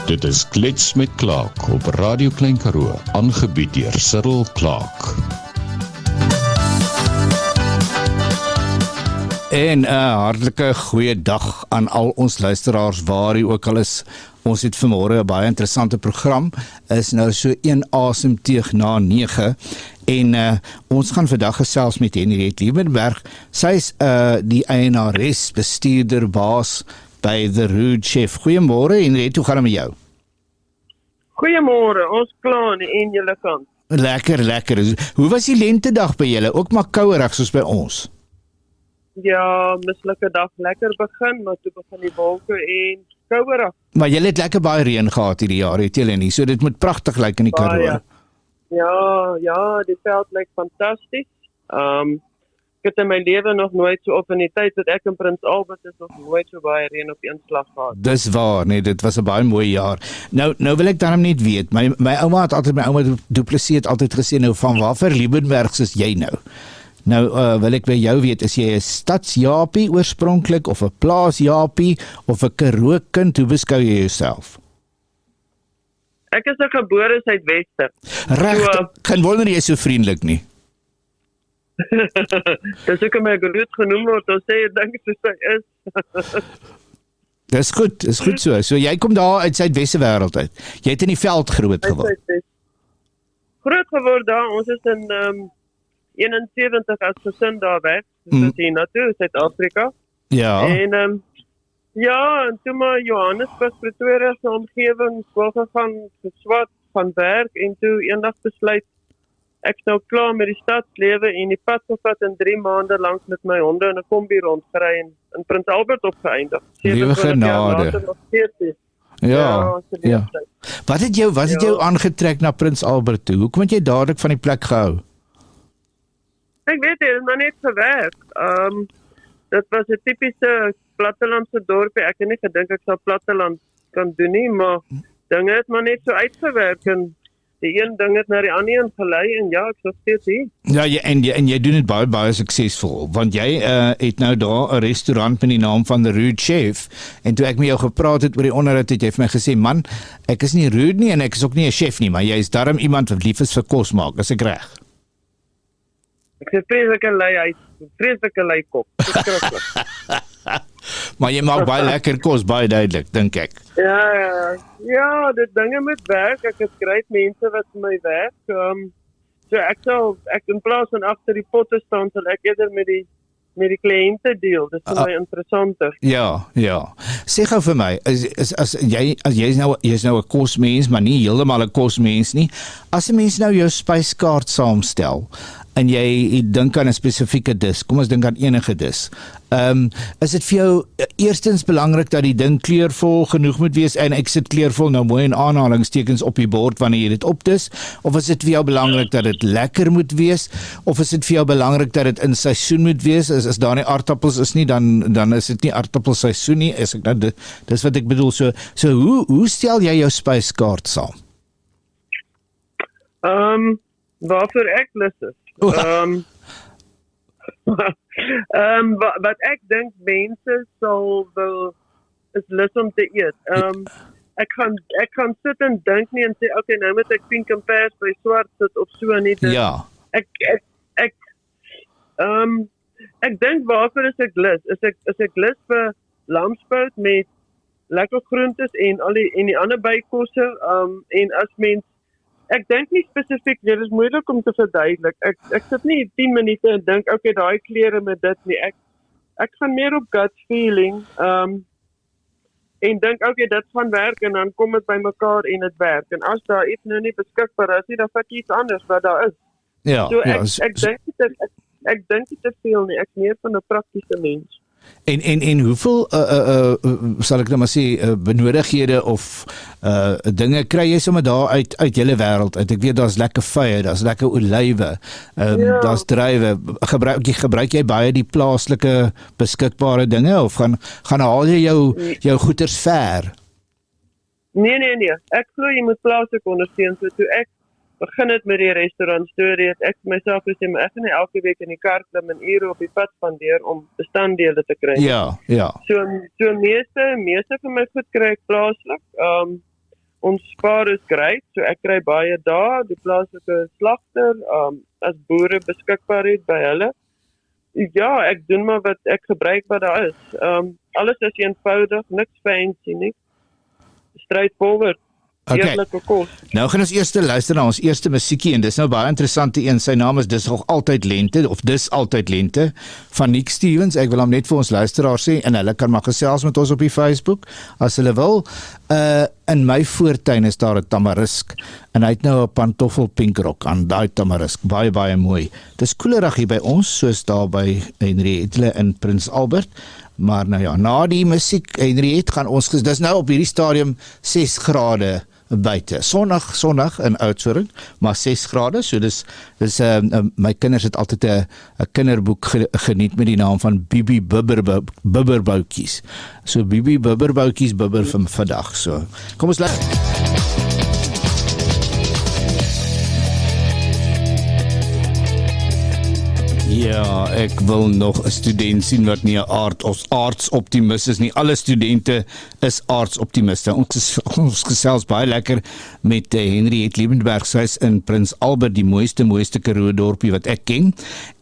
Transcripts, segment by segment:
Dit is Klets met Klaak op Radio Klein Karoo, aangebied deur Cyril Klaak. En hartlike goeie dag aan al ons luisteraars waar u ook al is. Ons het vanmôre 'n baie interessante program. Is nou so 1 asem teeg na 9 en ons gaan vandag gesels met Henriette Liebenberg. Sy is die eienares, bestuurder, baas by The Rude Chef. Goeiemôre Henriette, hoe gaan dit met jou? Goeiemôre, ons klaar en julle kant. Lekker. Hoe was die lentedag by julle? Ook maar kouerig soos by ons? Ja, mislike dag, lekker begin, maar toe begin die wolke en kouerig. Maar julle het lekker baie reën gehad hierdie jaar, het julle nie? So dit moet pragtig lyk in die Karoo. Ja, die veld lyk fantasties. Ek het in my lewe nog nooit so op in die tyd dat ek in Prins Albert is nog nooit so baie reën op een slag gehad. Dis waar, nee, dit was 'n baie mooi jaar. Nou wil ek daarom net weet, my ouma Du Plessis het altyd gesê, nou van watter Liebenbergs is jy nou? Nou wil ek by jou weet, is jy 'n stadsjapie oorspronklik of 'n plaasjapie of 'n Karoo kind? Hoe beskou jy jouself? Ek is 'n gebore Suidwester. Reg, geen wonder jy is so vriendelik nie. Dis ook my groot genoem word, dan sê ek dink soos hy is. Dis goed so. So jy kom daar uit Suidwesse wêreld uit. Jy het in die veld groot geword. Groot geword daar, ons is in 71 as gesin daar weg. Dis hier na toe, Suid-Afrika. Ja. En en toe maar Johannesburg, Pretoria se omgewing, skool gegaan, geswat van werk en toe eendag besluit ek nou klaar met die stadslewe en die pad gevat in 3 maande lank met my honde in 'n kombi rondgery en in Prins Albert opgeëindig. Liewe genade. Ja. Wat het jou aangetrek na Prins Albert toe? Hoekom het jy dadelik van die plek gehou? Ek weet het maar net gewerk. Dit was 'n tipiese plattelandse dorpie. Ek het nie gedink ek sou platteland kan doen nie, maar dinge het maar net so uitgewerk en die een ding het na die ander een gelei en ja, ek sou steeds hier. Ja, en jy doen dit baie suksesvol, want jy het nou daar 'n restaurant met die naam van The Rude Chef, en toe ek met jou gepraat het oor die onderhoud, het jy vir my gesê, man, ek is nie rude nie en ek is ook nie 'n chef nie, maar jy is darm iemand wat lief is vir kos maak, is ek reg? Ek sê vreeslike lui kop. Maar jy maak baie lekker kos, baie duidelik, dink ek. Ja, dit dinge moet werk. Ek het great mense wat vir my werk. So ek in plaas van agter die potte staan, sal ek eerder met die kliënte deel. Dit is baie interessanter. Ja. Sê gou vir my, as jy's nou 'n kosmens, maar nie heeltemal 'n kosmens nie. As 'n mens nou jou spyskaart saamstel en jy dink aan 'n spesifieke dis, kom ons dink aan enige dis. Is dit vir jou eerstens belangrik dat die ding kleurvol genoeg moet wees, en ek sit kleurvol nou mooi in aanhalingstekens op die bord wanneer jy dit opdis, of is dit vir jou belangrik dat dit lekker moet wees, of is dit vir jou belangrik dat dit in seisoen moet wees? As daar nie aardappels is nie, dan is dit nie aardappelseisoen nie. Dis wat ek bedoel. So hoe stel jy jou spyskaart saam? Waarvoor ek lus is. Wat ek dink mense sal wil is lus om te eet. Ek kan sit en dink nie en sê okay, nou moet ek pink en pers by swart sit of so nie. Ja. Ek dink waarvoor is ek lus? Is ek lus vir lamsbout met lekker groentes en die ander bykosse en as mens ek dink nie spesifiek, dit is moeilik om te verduidelik. Ek sit nie 10 minute en dink, okay, daai kleure met dit nie. Ek gaan meer op gut feeling en dink, okay, dit gaan werk en dan kom dit by mekaar en dit werk. En as daar iets nou nie beskikbaar is nie, dan vat jy iets anders wat daar is. Ja. So ek dink nie te veel nie. Ek is meer van 'n praktiese mens. En hoeveel sal ek nou maar sê benodighede of dinge kry jy sommer daar uit julle wêreld uit? Ek weet daar's lekker vye, daar's lekker olywe, daar's druiwe. Gebruik jy baie die plaaslike beskikbare dinge of gaan haal jy jou goeders ver? Nee. Ek glo jy moet plaaslik ondersteun. So toe ek begin het met die restaurant storie, het ek myself gesê, maar ek gaan nie elke week in die kar klim en ure op die pad spandeer om bestanddele te kry. Ja. So meeste van my goed kry ek plaaslik. ons spaar is great, so ek kry baie daar, die plaaslike slagter, as boere beskikbaar het by hulle. Ja, ek doen maar wat ek gebruik wat daar is. Alles is eenvoudig, niks fancy nie. Straightforward. Okay. Eerlike kos. Nou gaan ons eers luister na ons eerste musiekie en dis nou baie interessante een. Sy naam is Dis nog altyd lente of Dis altyd lente van Nick Stevens. Ek wil hom net vir ons luisteraars sê en hulle kan maar gesels met ons op die Facebook as hulle wil. In my voortuin is daar 'n tamarisk en hy het nou 'n pantoffel pinkrok aan daai tamarisk. Baie baie mooi. Dis koelerig hier by ons soos daar by Henriette in Prins Albert. Maar nou ja, na die musiek Henriette gaan ons dis nou op hierdie stadium 6 grade buite. Sonnig in Oudtshoorn, maar 6 grade. So dis my kinders het altyd 'n kinderboek geniet met die naam van Bibi Bibberboutjies. So Bibi Bibberboutjies bibber van vandag. So kom ons luister. Ja, ek wil nog 'n student sien wat nie 'n aardsoptimis is nie. Alle studente is aardsoptimiste. Ons gesels baie lekker met Henriette Liebenberg. Sy is in Prins Albert, die mooiste Karoo dorpie wat ek ken.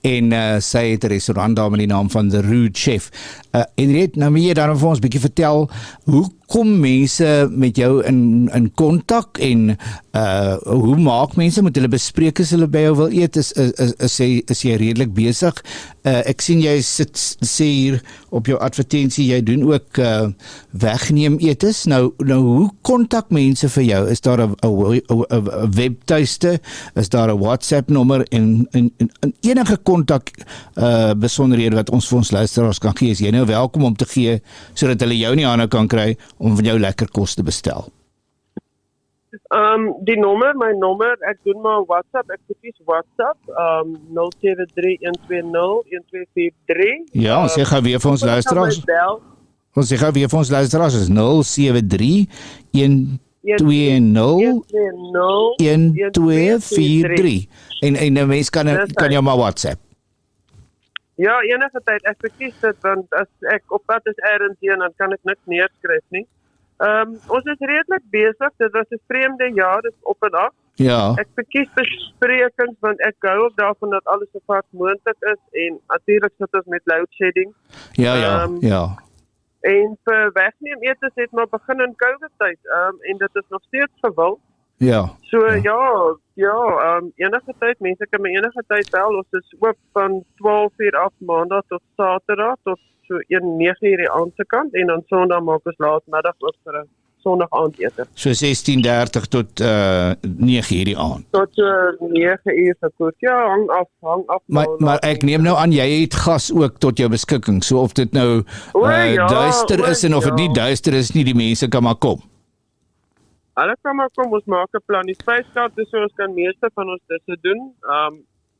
En sy het 'n restaurant daar met die naam van The Rude Chef. Henriette, nou moet jy dan vir ons 'n bietjie vertel, hoe kom mense met jou in kontak en hoe maak mense, moet hulle bespreek as hulle by jou wil eet? Is jy redelik besig? Ek sien jy sê hier op jou advertensie, jy doen ook wegneem etes. Nou hoe kontak mense vir jou? Is daar 'n webtuiste? Is daar 'n WhatsApp nommer en enige kontak besonderhede wat ons vir ons luisteraars kan gee? Is jy nou welkom om te gee sodat hulle jou nie aan kan kry om van jou lekker kos te bestel? My nommer, ek doen maar WhatsApp, ek kies WhatsApp, 073-120-1243. Ja, ons sê gou weer vir ons luisteraars. Ons sê gou weer vir ons luisteraars, is 073-120-1243. En 'n mens kan jou maar WhatsApp. Ja, enige tyd, ek verkies dit, want as ek op pad is ergens heen, dan kan ek niks neerskryf nie. Ons is redelik besig, dit was 'n vreemde jaar, dit is op en af. Ja. Ek verkies besprekings, want ek hou ook daarvan dat alles so vaak moontlik is, en natuurlik sit ons met load shedding. Ja. En vir wegneem etes het maar begin in COVID-tyd, en dit is nog steeds gewild. Ja. So enige tyd, mense kan my enige tyd bel, ons is oop van 12:00 af maandag tot Saterdag, tot so 9:00 die aand se kant, en dan Sondag maak ons laatmiddag ook vir 'n Sondag aandete. So 16:30 tot 9:00 die aand. Tot 9:00 se kort. Ja, hang af. Maar ek neem nou aan jy het gas ook tot jou beskikking, so of dit nou duister is en of dit nie duister is nie, die mense kan maar kom. Hulle kan maar kom, ons maak 'n plan. Die spyskaart is so ons kan meeste van ons dit doen.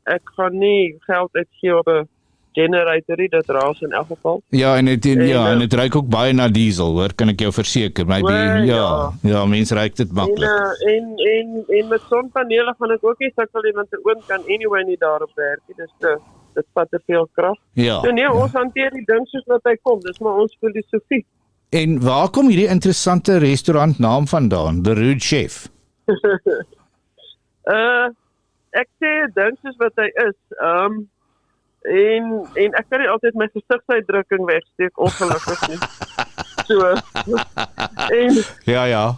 Ek gaan nie geld uitgee op 'n generatorie, dit raas in elk geval. Ja, en dit ruik ook baie na diesel, hoor, kan ek jou verseker. Ja, mense ruik dit maklik. En met sonpanele gaan ek ook nie sukkel nie, want die oond kan anyway nie daarop werk nie. Dit vat te veel krag. Ja. So nee, ons hanteer die ding soos wat hy kom. Dis maar ons filosofie. En waar kom hierdie interessante restaurant naam vandaan? The Rude Chef. Ek sê ding soos wat hy is. En ek kan nie altyd my gesigsuitdrukking wegsteek, ongelukkig nie. So. Ja.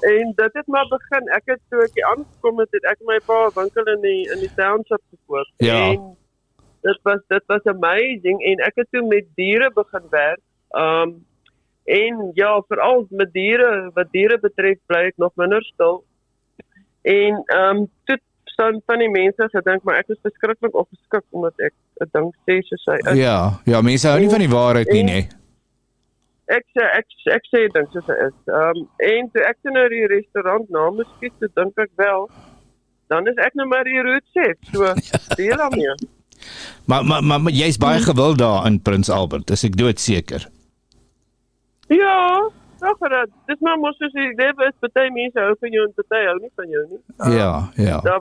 En dit het maar begin. Ek het toe ek aangekom het ek my pa winkel in die township gekoop. Ja. En dit was amazing, en ek het toe met diere begin werk. En ja, veral met diere, wat diere betref, bly ek nog minder stil. En toe van die mense gedink, maar ek is verskriklik opgeskik omdat ek 'n ding sê soos hy is. Ja, mense hou nie van die waarheid nie, nee. Ek sê ding soos hy is. En toe ek nou die restaurant naam skiet, toe dink ek wel, dan is ek nou maar die Rude Chef. So, deel daarmee. Maar jy's baie gewild daar in Prins Albert, is ek doodseker. Ja, dis maar mos soos die lewe is, party mense hou van jou en party hou nie van jou nie. Ja. Daar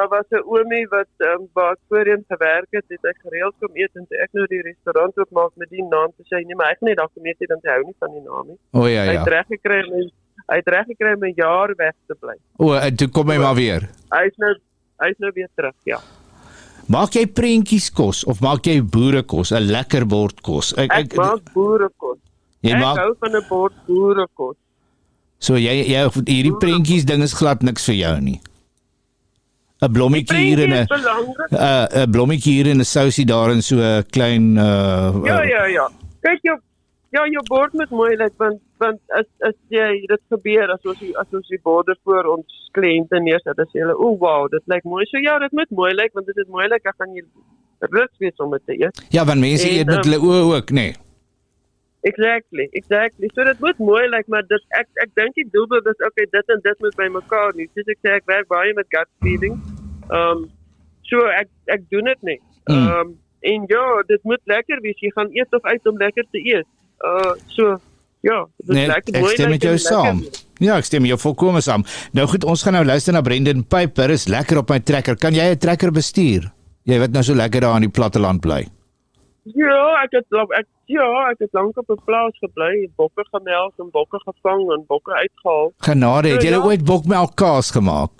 was 'n oomie wat waar ek voorheen gewerk het ek gereeld kom eet, en toe ek nou die restaurant oopmaak met die naam, te sê nee, maar ek het nie daar kom eet, want hy hou nie van die naam nie. O ja. Hy het reg gekry, Hy het reg gekry om 'n jaar weg te bly. O, en toe kom hy maar weer. Hy is nou weer terug, ja. Maak jy prentjies kos of maak jy boerekos, 'n lekker bord kos? Ek maak boerekos. Ek hou van 'n bord boerekos. So jy hierdie prentjies ding is glad niks vir jou nie. 'n blommetjie hier en 'n blommetjie hier en 'n sousie daar in so 'n klein Ja. Kyk jou bord moet mooi lyk want as jy dit gebeur as ons die borde voor ons kliënte neersit, dan sê hulle, "O, wow, dit lyk mooi." So ja, dit moet mooi lyk want dit is mooi lyk, dan gaan jy rus wees om dit te eet. Ja, want mense eet met hulle oë ook, nee. Exactly. So dit moet mooi lyk, maar dit ek dink die doelwit is okay, dit en dit moet by mekaar nie. Soos ek sê, ek werk baie met gut feeling. So ek doen dit net. En ja, dit moet lekker wees. Jy gaan eet of uit om lekker te eet. So ja, dit is lekker mooi. Ek stem met jou saam. Ja, ek stem met jou volkome saam. Nou goed, ons gaan nou luister na Brendan Piper. Is lekker op my trekker. Kan jy 'n trekker bestuur? Jy wat nou so lekker daar aan die platteland bly. Ja, ek het lank op 'n plaas gebly, bokke gemelk en bokke gevang en bokke uitgehaal. Genade, het jy ooit bokmelk kaas gemaak?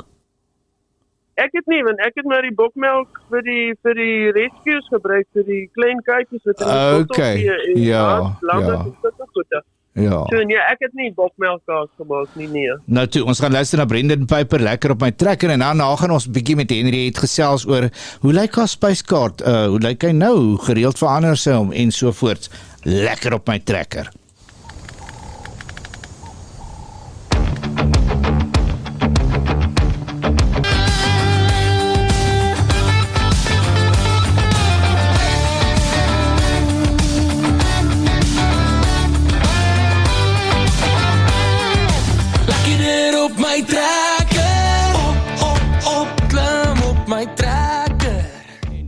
Ek het nie, want ek het maar die bokmelk vir die rescues gebruik, vir die klein kuitjies wat in die bottel gee en ja. Ja. So nee, ek het nie bokmelkkaas gemaak nie, nee. Nou toe, ons gaan luister na Brendan Piper, lekker op my trekker, en daarna gaan ons bietjie met Henry het gesels oor hoe lyk haar spyskaart, hoe lyk hy nou, hoe gereeld verander sy hom en so voort. Lekker op my trekker.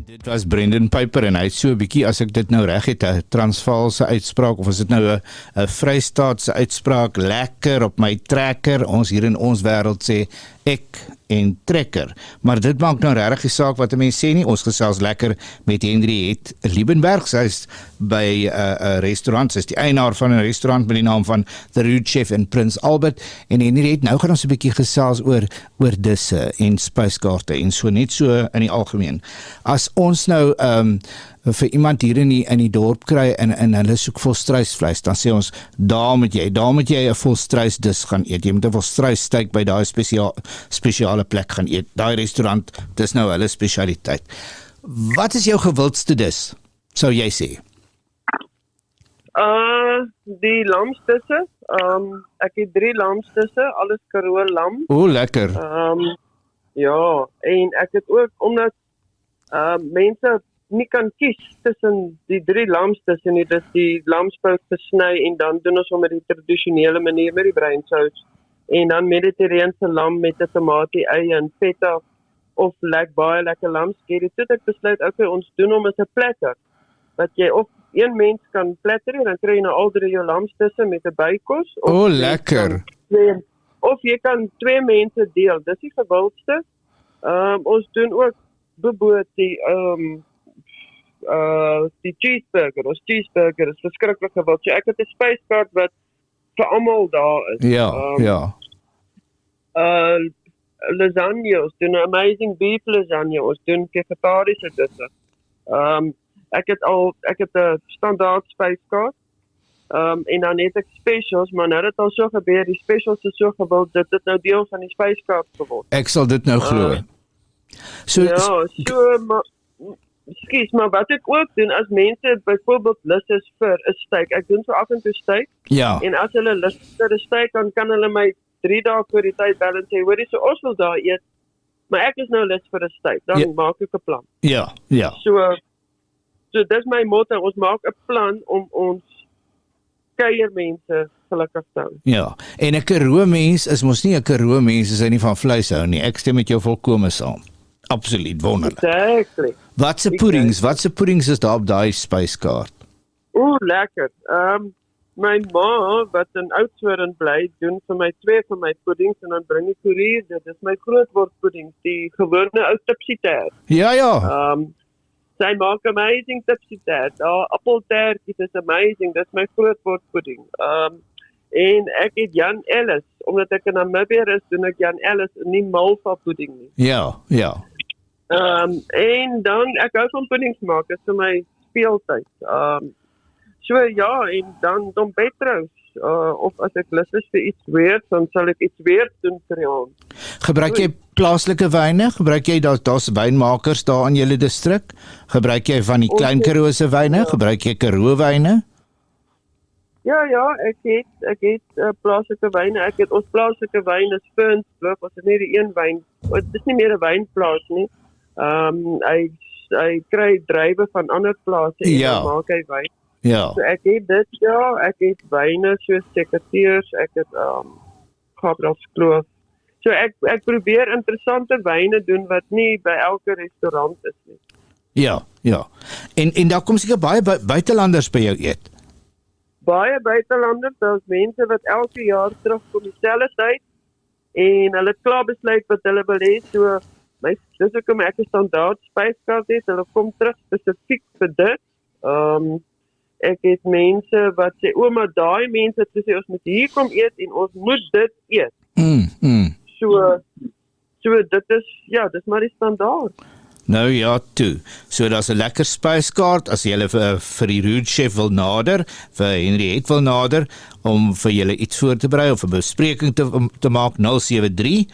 Dit was Brendan Piper en hy het so 'n bietjie, as ek dit nou reg het, 'n Transvaalse uitspraak of is dit nou 'n Vrystaatse uitspraak, lekker op my trekker. Ons hier in ons wêreld sê ek en trekker. Maar dit maak nou regtig die saak wat 'n mens sê nie. Ons gesels lekker met Henry het Liebenberg. Sy is by 'n restaurant. Sy is die eienaar van 'n restaurant met die naam van The Root Chef in Prins Albert. En Henry het nou gaan ons 'n bietjie gesels oor disse en spyskaarte en so net so in die algemeen. As ons nou vir iemand hier in die dorp kry en hulle soek volstruisvleis, dan sê ons daar moet jy 'n volstruisdis gaan eet. Jy moet 'n volstruissteak by daai spesiale plek gaan eet. Daai restaurant, dis nou hulle spesialiteit. Wat is jou gewildste dis, sou jy sê? Die lamsdisse. Ek het 3 lamsdisse, alles Karoo lam. O, lekker. Ja, en ek het ook omdat mense nie kan kies tussen die 3 lamsdisse nie, dis die lamspout gesny en dan doen ons hom met die tradisionele manier met die breinsous en dan mediterrane lam met 'n tamatie, eie en feta of baie lekker lamskerry. Toe ek besluit, okay, ons doen hom as 'n platter. Wat jy of een mens kan platter, dan kry jy nou al 3 jou lamsdisse met 'n bykos. O, lekker. Of jy kan 2 mense deel. Dis die gewildste. Ons doen ook beboot die cheeseburger. Ons cheeseburger is verskriklik gewild. So ek het 'n spyskaart wat vir almal daar is. Ja. Lasagne, ons doen 'n amazing beef lasagne. Ons doen vegetariese disse. Ek het 'n standaard spyskaart. En dan het ek specials, maar nou het al so gebeur, die specials is so gewild dat dit nou deel van die spyskaart geword. Ek sal dit nou glo. Maar wat ek ook doen, as mense byvoorbeeld lus is vir 'n steak, ek doen so af en toe steak, en as hulle lus is vir 'n steak, dan kan hulle my 3 dae voor die tyd bel en sê, hoorie, so ons wil daar eet, maar ek is nou lus vir 'n steak, dan maak ek 'n plan. Ja. So dis my motto, ons maak 'n plan om ons kuiermense gelukkig te hou. Ja, en 'n Karoo mens is mos nie 'n Karoo mens as hy nie van vleis hou nie. Ek stem met jou volkome saam. Absoluut wonderlik. Exactly. Wat se puddings is daar op daai spyskaart? Lekker. My ma wat in Oudtshoorn bly, doen vir my 2 van my puddings en dan bring die koerier. Dit is my grootword puddings, die gewone ou tipsy-tert. Ja. Sy maak amazing tipsy-tert. Appeltertjies is amazing. Dis my grootword pudding. En ek het Jan Ellis, omdat ek in Namibië is, doen ek Jan Ellis in die malva pudding nie. Ja, ja. En dan, ek hou van puddings maak, dit is vir my speeltyd. So ja, en dan Petros, of as ek lus is vir iets weird, dan sal ek iets weird doen vir die aand. Gebruik jy plaaslike wyne? Gebruik jy daar's wynmakers daar in julle distrik? Gebruik jy van die Klein Karoo se wyne? Gebruik jy Karoo wyne? Ja, ek het plaaslike wyne. Ek het ons plaaslike wyn is Ferns Kloof, ons het nie die een wyn. Dit is nie meer 'n wynplaas nie. Hy kry druiwe van ander plase en dan maak hy wyn. Ja. So ek het dit, ek het wyne soos Sekateurs, ek het Gabriels Kloof. So ek probeer interessante wyne doen wat nie by elke restaurant is nie. Ja. En daar kom seker baie buitelanders by jou eet. Baie buitelanders, daar's mense wat elke jaar terugkom dieselfde tyd en hulle het klaar besluit wat hulle wil hê. So dis hoekom ek 'n standaard spyskaart het. Hulle kom terug spesifiek vir dit. Ek het mense wat sê, maar daai mense het gesê ons moet hier kom eet en ons moet dit eet. So dit is dis maar die standaard. Nou ja, toe. So daar's 'n lekker spyskaart as jy hulle vir die Rude Chef wil nader, vir Henriette wil nader om vir julle iets voor te berei of 'n bespreking te maak 073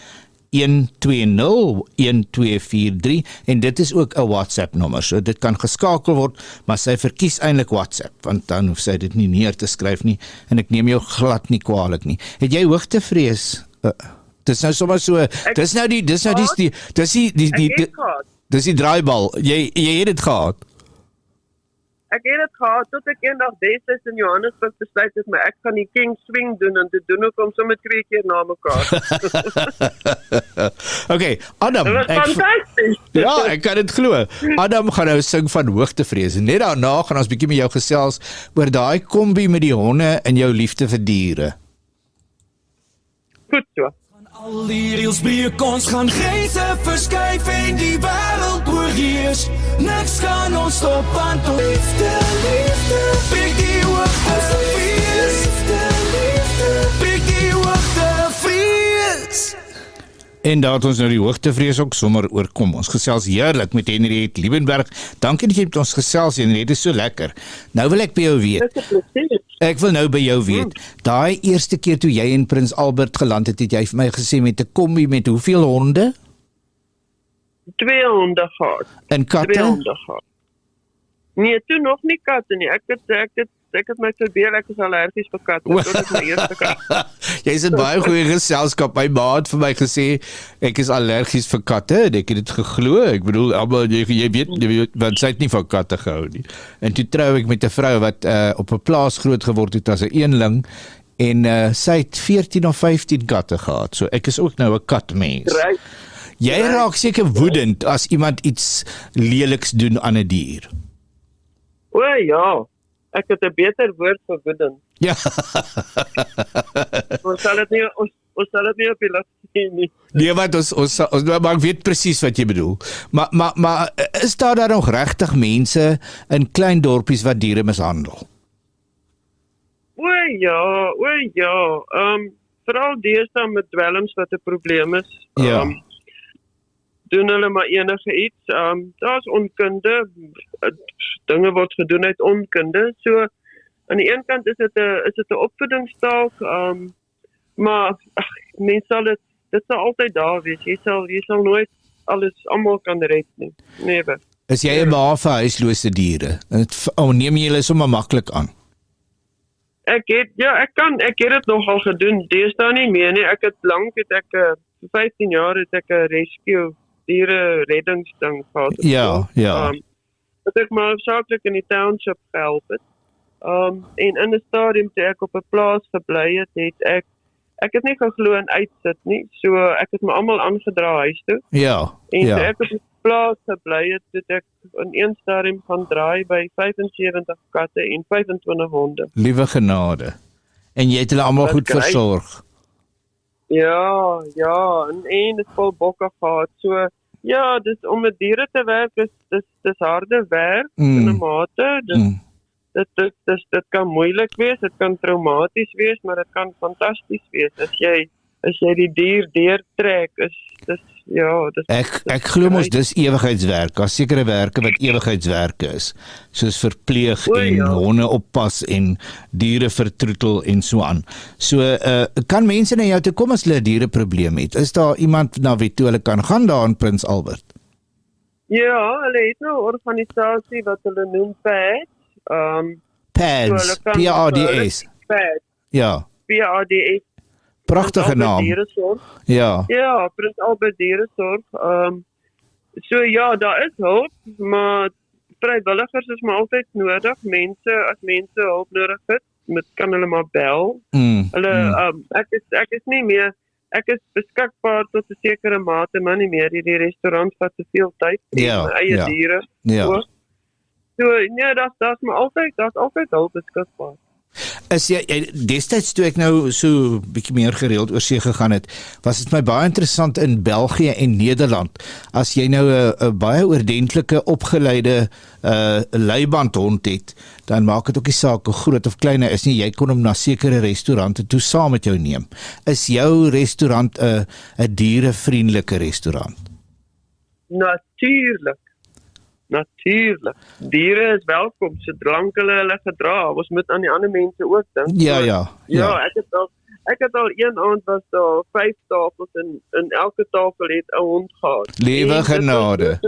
120 1243 en dit is ook 'n WhatsApp nommer. So dit kan geskakel word, maar sy verkies eintlik WhatsApp want dan hoef sy dit nie neer te skryf nie en ek neem jou glad nie kwaadlik nie. Het jy hoogtevrees? Dis nou sommer so, dis die draaibal. Jy het dit gehad. Ek het dit gehad tot ek eendag Destyds in Johannesburg besluit het, maar ek gaan die King Swing doen en dit doen ook om sommer 2 keer na mekaar. Okay, Adam. Dit was fantasties. Ja, ek kan dit glo. Adam gaan nou sing van hoogtevrees. Net daarna gaan ons bietjie met jou gesels oor daai kombi met die honde en jou liefde vir diere. Goed so. Al die reels breek, ons gaan grense verskuif en die wêreld oorheers. Niks kan ons stop want ons liefde, breek die hoogtevrees. Breek die hoogtevrees. En daar het ons nou die hoogtevrees ook sommer oorkom. Ons gesels heerlik met Henriette Liebenberg. Dankie dat jy met ons gesels, Henriette, dit is so lekker. Nou wil ek by jou weet. Ek wil nou by jou weet. Daai eerste keer toe jy in Prins Albert geland het, het jy vir my gesê met 'n kombi met hoeveel honde? 2 honde gehad. En katte? 2 honde gehad. Nee, toe nog nie katte nie. Ek het my verbeel ek is allergies vir katte. Dit is my eerste kat. Jy is in baie goeie geselskap. My ma het vir my gesê ek is allergies vir katte en ek het dit geglo. Ek bedoel, almal jy weet want sy het nie van katte gehou nie. En toe trou ek met 'n vrou wat op 'n plaas groot geword het as 'n eenling en sy het 14 of 15 katte gehad. So ek is ook nou 'n katmens. Jy raak seker woedend as iemand iets leliks doen aan 'n dier. O ja. Ek het 'n beter woord vir woedend. Ja. Ons sal dit nie op die lug sien nie. Nee, wat maar ek weet presies wat jy bedoel. Maar is daar nog regtig mense in klein dorpies wat diere mishandel? O ja. Veral deesdae met dwelms wat 'n probleem is. Ja. Doen hulle maar enige iets. Daar's onkunde. Dinge word gedoen uit onkunde. So aan die een kant is dit 'n opvoedingstaak, maar mens sal dit sal altyd daar wees. Jy sal nooit almal kan red nie. Nee. Is jy 'n ma vir huislose diere? Neem jy hulle sommer maklik aan? Ek het dit nogal gedoen. Deesdae nie meer nie. Vir 15 jaar het ek 'n rescue diere reddingsding gehad. Ja. Dat ek maar hoofsaaklik in die township gehelp het. En in 'n stadium toe ek op 'n plaas gebly het ek het nie geglo in uitsit nie. So ek het my almal aangedra huis toe. Ja. En toe ek op die plaas gebly het ek in een stadium gaan draai by 75 katte en 25 honde. Liewe genade. En jy het hulle almal goed versorg. Ja, en het vol bokke gehad. So ja, dis om met diere te werk dis harde werk in 'n mate. dit kan moeilik wees, dit kan traumaties wees, maar dit kan fantasties wees. As jy die dier deurtrek, dis Ek glo mos dis ewigheidswerk. Daar's sekere werke wat ewigheidswerke is, soos verpleeg en honde oppas en diere vertroetel en so aan. So kan mense na jou toe kom as hulle 'n diereprobleem het? Is daar iemand na wie toe hulle kan gaan daar in Prins Albert? Ja, hulle het nou 'n organisasie wat hulle noem PADS. PADS, PADS. PADS. Ja, PADS. pragtige naam. Ja. Ja, Prins Albert Dieresorg. So ja, daar is hulp, maar vrywilligers is maar altyd nodig. As mense hulp nodig het, kan hulle maar bel. Ek is nie meer, ek is beskikbaar tot 'n sekere mate, maar nie meer. Die restaurant vat te veel tyd vir my eie diere. Ja. So nee, daar's altyd hulp beskikbaar. Is jy destyds toe ek nou so bietjie meer gereeld oor see gegaan het, was dit my baie interessant in België en Nederland. As jy nou 'n baie oordentlike opgeleide leibandhond het, dan maak dit ook nie saak hoe groot of klein hy is nie, jy kon hom na sekere restaurante toe saam met jou neem. Is jou restaurant 'n dierevriendelike restaurant? Natuurlijk. Diere is welkom, solank hulle gedra. Ons moet aan die ander mense ook dink. Ja. Ek het al een aand was daar 5 tafels en elke tafel het 'n hond gehad. Liewe genade.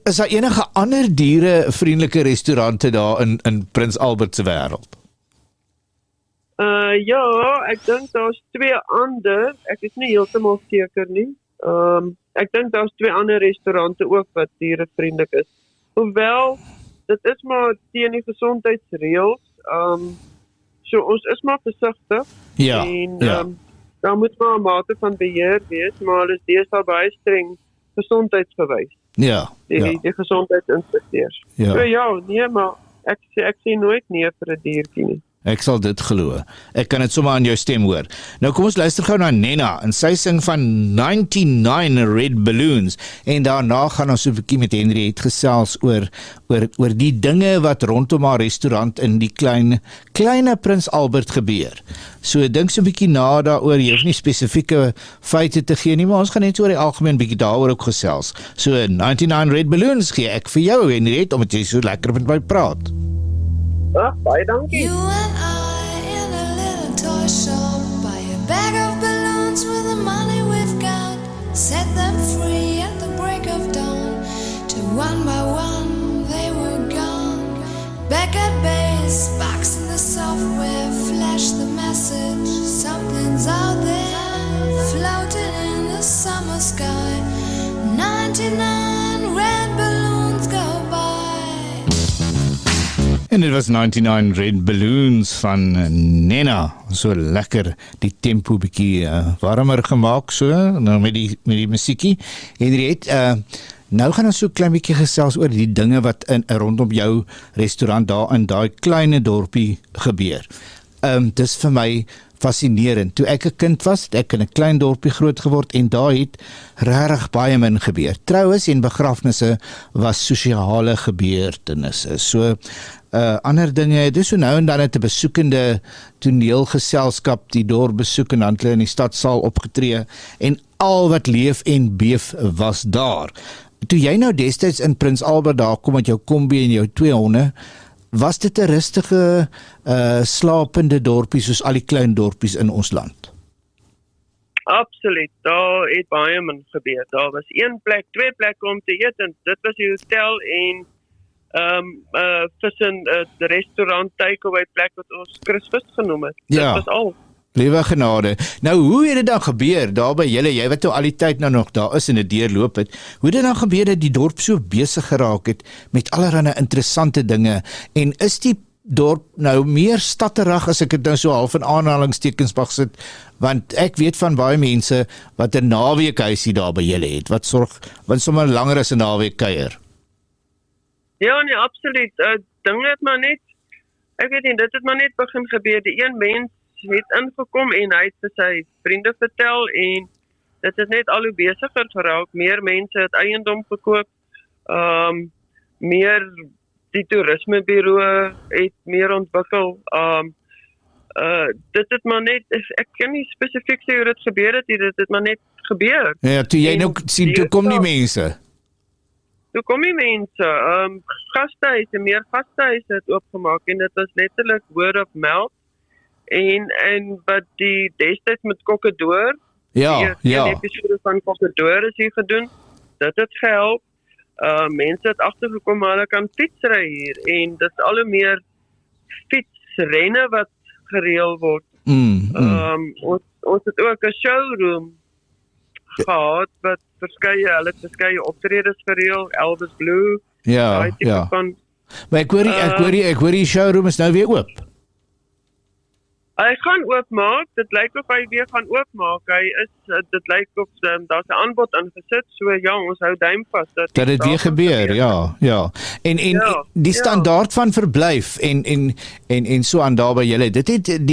Is daar enige ander dierevriendelike restaurante daar in Prins Albert se wêreld? Ja, ek dink daar's 2 ander. Ek is nie heeltemal seker nie. Ek dink daar's 2 ander restaurante ook wat dierevriendelik is. Hoewel, dit is maar teen die gesondheidsreëls. So ons is maar versigtig. Ja. Daar moet maar 'n mate van beheer wees, maar hulle is deesdae baie streng gesondheidsgewys. Ja. Die gesondheidsinspekteurs. Ja. So ja, nee, maar ek sê nooit nee vir 'n diertjie nie. Ek sal dit glo. Ek kan dit sommer aan jou stem hoor. Nou kom ons luister gou na Nena en sy sing van 99 Red Balloons en daarna gaan ons so 'n bietjie met Henriette gesels oor die dinge wat rondom haar restaurant in die kleine Prins Albert gebeur. So dink so 'n bietjie na daaroor. Jy hoef nie spesifieke feite te gee nie, maar ons gaan net oor die algemeen bietjie daaroor ook gesels. So 99 Red Balloons gee ek vir jou Henriette omdat jy so lekker met my praat. Baie dankie. You and I in a little toy shop, buy a bag of balloons with the money we've got, set them free at the break of dawn, till one by one they were gone. Back at base, box in the software, flash the message, something's out there, floating in the summer sky, 99 red balloons go by. En dit was 99 Red Balloons van Nena. So lekker, die tempo bietjie warmer gemaak so, nou met die musiekie. Henriette, nou gaan ons so klein bietjie gesels oor die dinge wat rondom jou restaurant daar in daai klein dorpie gebeur. Dis vir my fascinerend. Toe ek 'n kind was, het ek in 'n klein dorpie groot geword en daar het regtig baie min gebeur. Troues en begrafnisse was sosiale gebeurtenisse. So ander dinge, dis so nou en dan het 'n besoekende toneelgeselskap die dorp besoek en dan hulle in die stadsaal opgetree en al wat leef en beef was daar. Toe jy nou destyds in Prins Albert daar kom met jou kombi en jou 2 honde, was dit 'n rustige, slapende dorpie soos al die klein dorpies in ons land? Absoluut, daar het baie min gebeur. Daar was 1 plek, 2 plekke om te eet en dit was die hotel en tussen die restaurant takeaway plek wat ons Christus genoem het. Ja. Dit was al. Liewe genade. Nou hoe het dit dan gebeur daar by julle? Jy wat nou al die tyd nou nog daar is en dit deurloop het. Hoe het dit dan gebeur dat die dorp so besig geraak het met allerlei interessante dinge en is die dorp nou meer stadterig as ek dit nou so half in aanhalingstekens mag sit, want ek weet van baie mense wat 'n naweekhuisie daar by julle het, wat sommer langer as 'n naweek kuier. Ja, nee, absoluut. Dinge het maar net, ek weet nie, dit het maar net begin gebeur. Die een mens het ingekom en hy het vir sy vriende vertel en dit het net al hoe besigger geraak. Meer mense het eiendom gekoop. meer die toerismebureau het meer ontwikkel. Dit het maar net, ek kan nie spesifiek sê hoe dit gebeur het, dit het maar net gebeur. Ja, toe jy En nou sien, toe kom die mense. Toe kom die mense, gastehuise, meer gastehuise het oopgemaak en dit was letterlik word of mouth en wat die destyds met Kokkedoor, Ja, die ja. episode van Kokkedoor is hier gedoen, dit het gehelp, mense het agtergekom maar hulle kan fietsry hier en dit is al hoe meer fietsrenne wat gereël word. Ons het ook 'n showroom gehad wat hulle het verskeie optredes gereël, Elvis Blue, Ja, daai tipe ja. van. Maar ek hoor die showroom is nou weer oop. Hy gaan oopmaak, dit lyk of hy weer gaan oopmaak. Dit lyk of daar's 'n aanbod ingesit, so ja, ons hou duim vas Dat dit weer gebeur, ja. En die standaard van verblyf en so aan daar by julle, dit het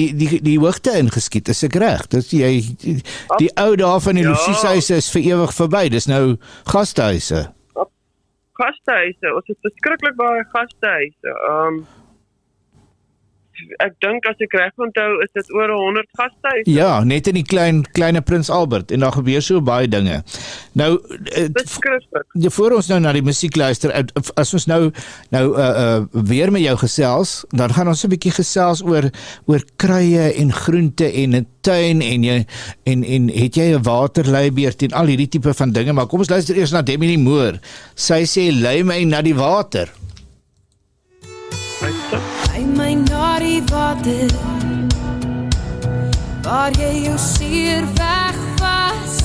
die hoogte ingeskiet, is ek reg? Dis die ou dae van die losieshuise is vir ewig verby. Dis nou gastehuise. Gastehuise, ons het verskriklik baie gastehuise. Ek dink as ek reg onthou is dit oor 100 gastehuise. Ja, net in die kleine Prins Albert en daar gebeur so baie dinge. Nou Verskriklik. voor ons nou na die musiek luister, as ons nou weer met jou gesels, dan gaan ons 'n bietjie gesels oor kruie en groente en 'n tuin en het jy 'n waterleibeerd en al hierdie tipe van dinge, maar kom ons luister eers na Demi Moore. Sy sê lei my na die water. Lei my na die water, waar jy jou seer weg was.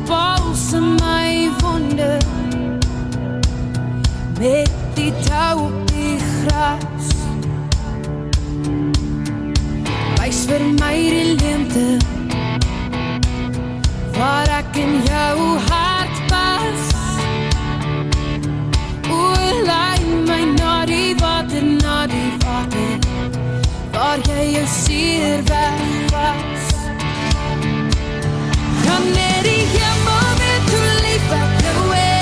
Balsem my wonde, met die touw op die gras. Wys vir my die leemte, waar ek in jou hart pas. Lei my na die water, waar jy jou seer weg was. Kan net die hemel weer toe lief ek jou hê.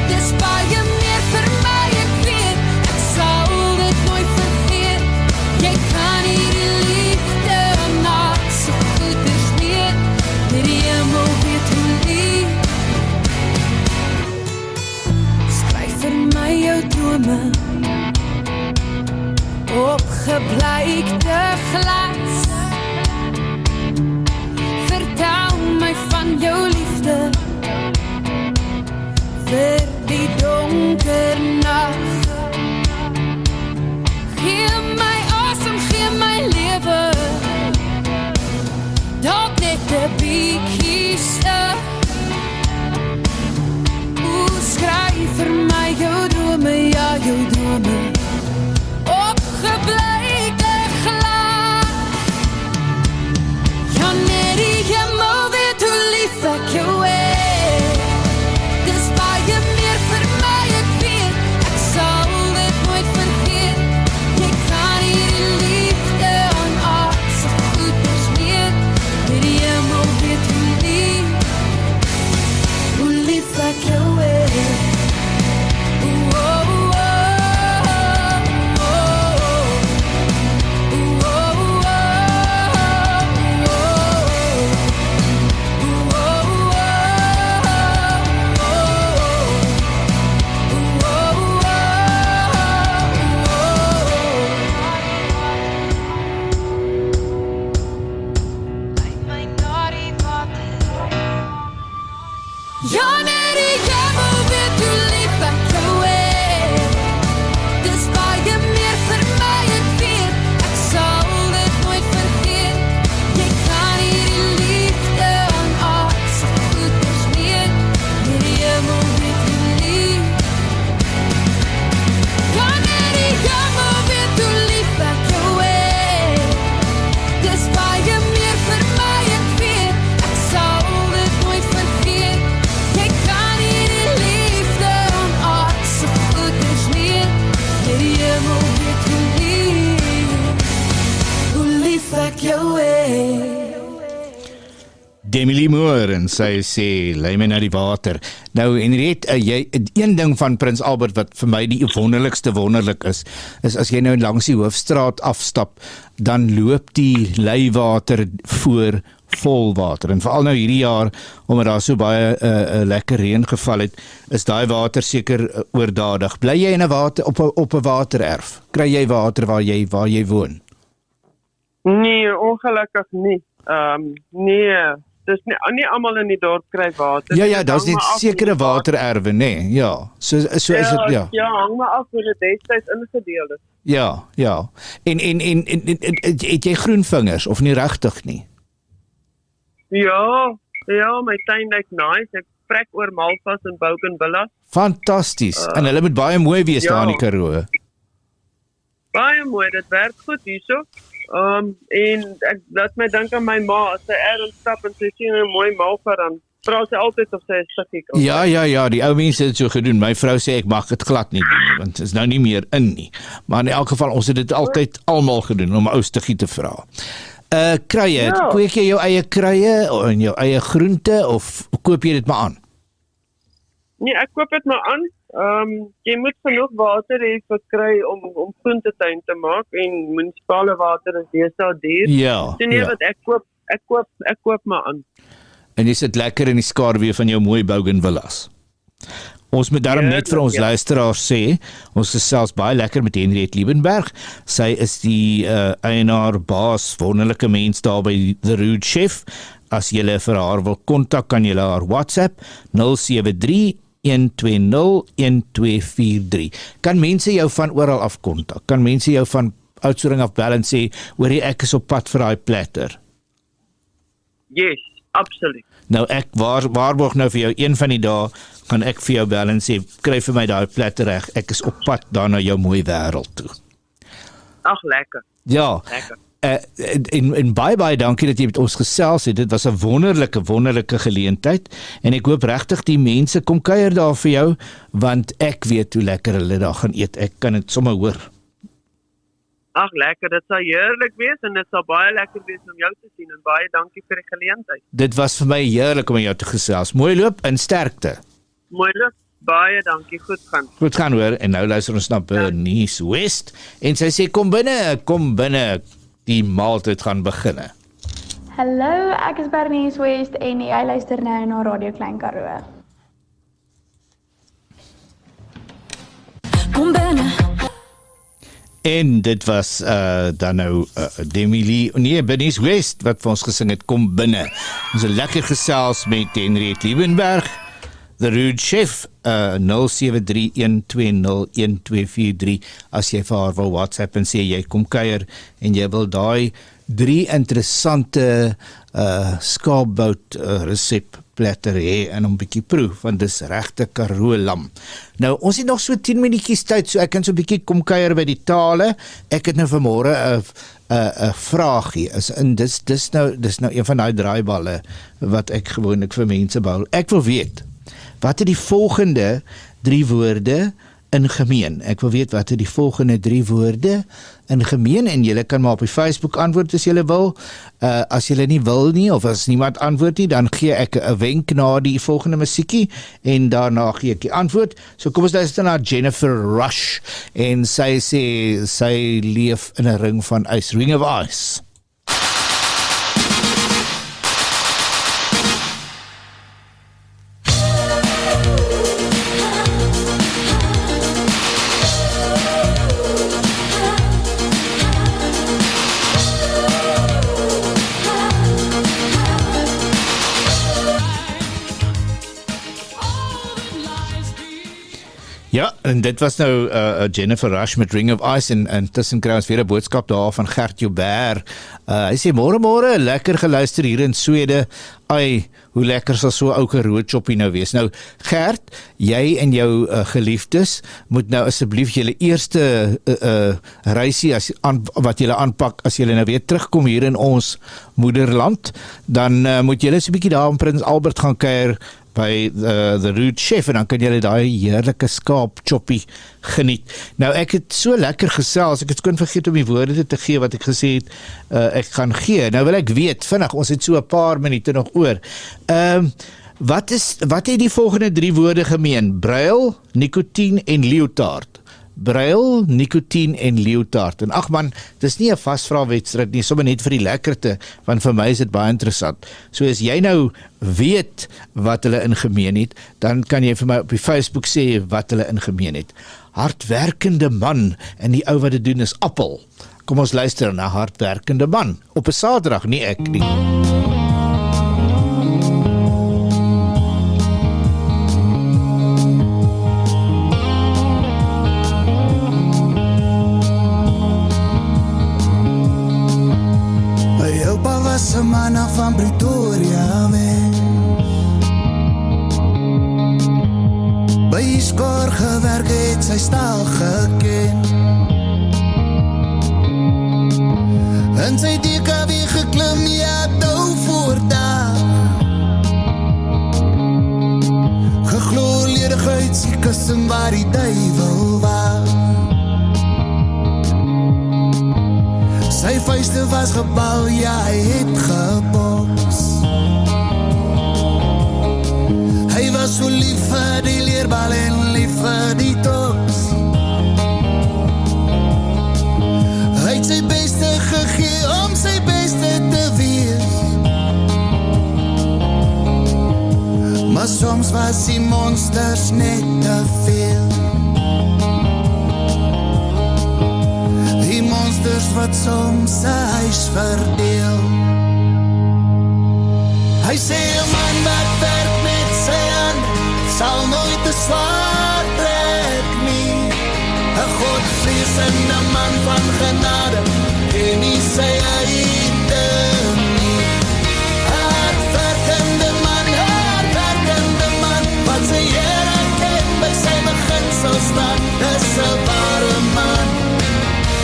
Dis baie meer vir my, ek weet, ek sal dit nooit vergeet. Jy kan nie die liefde maak so goed versmeer, net die hemel weer toe lief. Vir my jou drome, opgebleikte glas. Vertel my van jou liefde, vir die donker nag. Gee my asem, gee my lewe, dalk net 'n bietjie stil. Skryf vir my jou drome, ja jou drome, opgebleikte glas. Ja net die hemel weer toe lief ek jou hê. Dis baie Demi Moore en sy sê, lei my na die water. Nou Henriette, jy een ding van Prins Albert wat vir my die wonderlikste wonderlik is as jy nou langs die hoofstraat afstap, dan loop die leiwater voor vol water. En veral nou hierdie jaar, omdat daar so baie lekker reën geval het, is daai water seker oordadig. Bly jy in 'n water op 'n watererf? Kry jy water waar jy woon? Nee, ongelukkig nie. Nee, dis nie almal in die dorp kry water. Ja, daar's net sekere watererwe, nee. Ja. So is dit, ja. Ja, hang maar af hoe dit destyds ingedeel is. Ja. En het jy groen vingers of nie regtig nie? Ja, my tuin lyk nice. Ek trek oor Malvas en Bougainvillea. Fantasties. En hulle moet baie mooi wees daar in die Karoo. Baie mooi, dit werk goed hierso. En ek laat my dink aan my ma, as sy ergens stap en sy sien 'n mooi malva, dan vra sy altyd of sy 'n stukkie kan. Ja, die ou mense het so gedoen. My vrou sê ek mag dit glad nie doen, want dit is nou nie meer in nie. Maar in elk geval, ons het dit altyd almal gedoen om 'n ou stukkie te vra. Kruie, kweek jy jou eie kruie en jou eie groente of koop jy dit maar aan? Nee, ek koop dit maar aan. Jy moet genoeg water hê vir kry om groentetuin te maak en munisipale water is deesdae duur. Ja. So nee, wat ek koop maar aan. En jy sit lekker in die skaduwee van jou mooi Bougainvilleas. Ons moet daarom net vir ons luisteraars sê, ons gesels baie lekker met Henriette Liebenberg. Sy is die eienaar, baas, wonderlike mens daar by The Rude Chef. As jy vir haar wil kontak, kan jy haar WhatsApp 073-120-1243. Kan mense jou van oral af kontak? Kan mense jou van Oudtshoorn af bel en sê, hoorie, ek is op pad vir daai platter? Yes, absoluut. Nou ek waarborg nou vir jou, een van die dae gaan ek vir jou bel en sê, kry vir my daai platter reg, ek is op pad daar na jou mooi wêreld toe. Ag, lekker. Ja. Lekker. En baie dankie dat jy met ons gesels het. Dit was 'n wonderlike geleentheid en ek hoop regtig die mense kom kuier daar vir jou, want ek weet hoe lekker hulle daar gaan eet. Ek kan dit sommer hoor. Ag, lekker, dit sal heerlik wees en dit sal baie lekker wees om jou te sien en baie dankie vir die geleentheid. Dit was vir my heerlik om met jou te gesels. Mooi loop en sterkte. Mooi loop. Baie dankie, goed gaan. Goed gaan hoor, en nou luister ons na Bernice West en sy sê kom binne, die maaltyd gaan beginne. Hallo, ek is Bernice West en jy luister nou na Radio Klein Karoo. Kom binne. En dit was dan nou Bernice West wat vir ons gesing het, kom binne. Ons het lekker gesels met Henriette Liebenberg, The Rude Chef, 073-120-1243 as jy vir haar wil WhatsApp en sê jy kom kuier en jy wil daai 3 interessante skaapbout resep platter hê en hom bietjie proe, want dis regte Karoo lam. Nou, ons het nog so 10 minuutjies tyd, so ek kan so bietjie kom kuier by die tale. Ek het nou vanmôre 'n vraagie, dis nou een van daai draaiballe wat ek gewoonlik vir mense bou. Ek wil weet, wat het die volgende 3 woorde in gemeen? Ek wil weet wat het die volgende 3 woorde in gemeen, en julle kan maar op die Facebook antwoord as julle wil. As julle nie wil nie, of as niemand antwoord nie, dan gee ek 'n wenk na die volgende musiekie en daarna gee ek die antwoord. So kom ons luister na Jennifer Rush en sy sê sy leef in 'n ring van ys, Ring of Ice. Ja, en dit was nou Jennifer Rush met Ring of Ice en tussen kry ons weer 'n boodskap daar van Gert Joubert. Hy sê môre, lekker geluister hier in Swede. Ai, hoe lekker sal so 'n ou Karoo choppie nou wees. Nou Gert, jy en jou geliefdes moet nou asseblief julle eerste reisie wat julle aanpak as julle nou weer terugkom hier in ons moederland, dan moet julle so 'n bietjie daar in Prins Albert gaan kuier by the Root Chef en dan kan jy daai heerlike skaap choppie geniet. Nou ek het so lekker gesels, ek het kon vergeet om die woorde te gee wat ek gesê het ek gaan gee. Nou wil ek weet vinnig, ons het so 'n paar minute nog oor. Wat het die volgende 3 woorde gemeen? Bruil, nikotien en leotard. Bruil, nikotien en leotard. En ag man, dis nie 'n vasvraagwedstryd nie, sommer net vir die lekkerte, want vir my is dit baie interessant. So as jy nou weet wat hulle ingemeen het, dan kan jy vir my op die Facebook sê wat hulle ingemeen het. Hardwerkende man, en die ou wat dit doen is Appel. Kom ons luister na Hardwerkende man, op 'n Saterdag, nie ek nie. Een man af van Pretoria weg. By Skor gewerk het sy staal geken. En sy DKW geklim, ja, dou voor dag. Geglo ledig uit sy kussen waar die duivel was. Sy vuiste was gebal, ja, hy het geboks. Hy was so lief vir die leerbal en lief vir die toks. Hy het sy beste gegee om sy beste te wees. Maar soms was die monsters net te veel. Die monsters wat soms sy huis verdeel. Hy sê een man wat werk met sy hand sal nooit te zwaar trek nie. Een godvreesende man van genade ken nie sy einde nie. Hardwerkende man wat sy Here ken by sy beginsel staan, dis 'n ware man.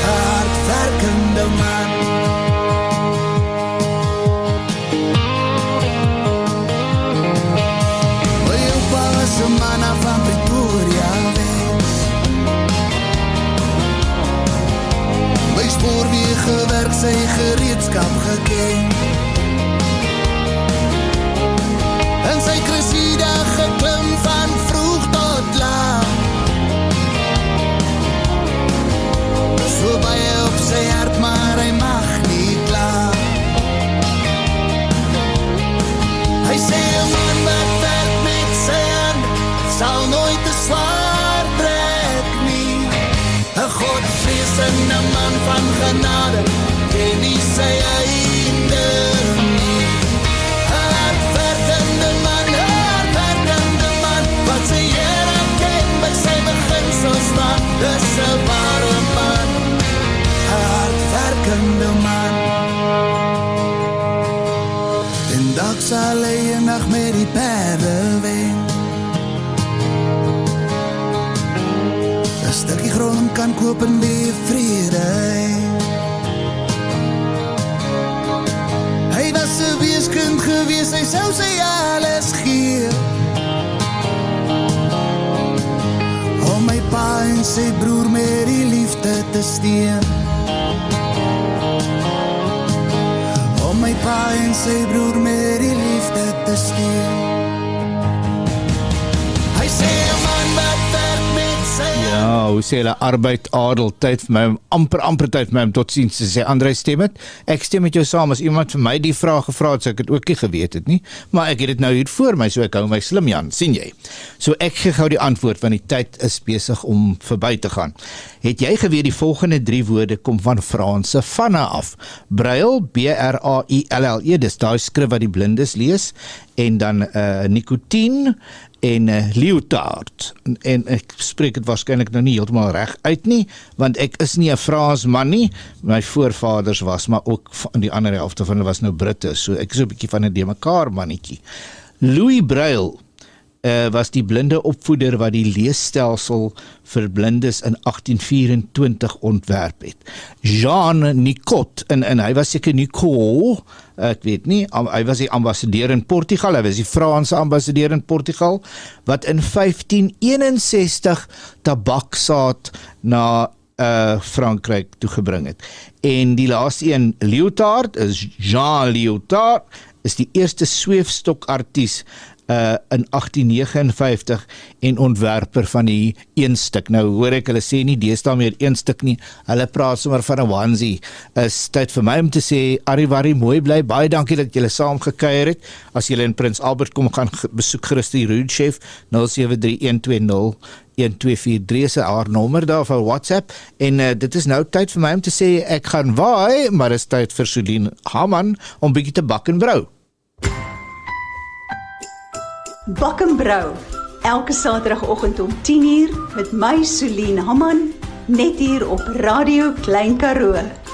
Hardwerkende man. My opa was 'n man van Pretoria weg. By spoorweeg gewerk, sy gereedskap geken. En sy Cressida geklim van vroeg tot laat. So baie op sy hart, maar hy mag nie klaar. Hy sê een man wat werk met sy hand sal nooit te zwaar trek nie. Een godvreesende man van genade ken nie sy einde nie. Hardwerkende man wat sy Here ken by sy beginsel staan, dis 'n ware man. Hardwerkende man. En dag sal hy 'n nag met die perde wen. 'n stukkie grond kan koop en weer vrede. Hy was 'n weeskind gewees, hy sou sy alles gee. Om my pa en sy broer met die liefde te steun. Om my pa en sy broer met die liefde te steun. Hy sê een man wat werk met sy Ja, hoe sê hulle, arbeid, adel, tyd vir my, amper tyd vir my om tot ziens te sê. André, stem het? Ek stem met jou saam, as iemand vir my die vraag gevra het, so ek het ook nie geweet het nie, maar ek het dit nou hier voor my, so ek hou my slim, Jan, sien jy? So ek gee gou die antwoord, want die tyd is besig om verby te gaan. Het jy geweet die volgende 3 woorde kom van Franse vanne af? Braille, B-R-A-I-L-L-E, dis daai skrif wat die blindes lees, en dan nikotien, en leotard, en ek spreek het waarskynlik nou nie heeltemal reg uit nie, want ek is nie 'n Fransman nie, my voorvaders was, maar ook die ander helfte van hulle was nou Britte, so ek is 'n bietjie van 'n de mekaar mannetjie. Louis Braille was die blinde opvoeder wat die leesstelsel vir blindes in 1824 ontwerp het. Jean Nicot, en hy was seker Nicot, ek weet nie, hy was die ambassadeur in Portugal, hy was die Franse ambassadeur in Portugal, wat in 1561 tabaksaad na Frankryk toegebring het. En die laaste een, Lyotard, is Jean Lyotard, is die eerste sweefstokarties in 1859 en ontwerper van die een stuk. Nou hoor ek, hulle sê nie deesdae meer een stuk nie, hulle praat sommer van 'n onesie. Is tyd vir my om te sê, Arrivari, mooi bly, baie dankie dat julle saam gekuier het. As julle in Prins Albert kom, gaan besoek gerus die Rude Chef, 0731201243 is haar nommer daar vir WhatsApp, en dit is nou tyd vir my om te sê, ek gaan waai, maar is tyd vir Solien Haman om bietjie te bak en brou. Bak en Brou, elke Saterdagoggend om 10:00 met my Solien Haman, net hier op Radio Klein Karoo.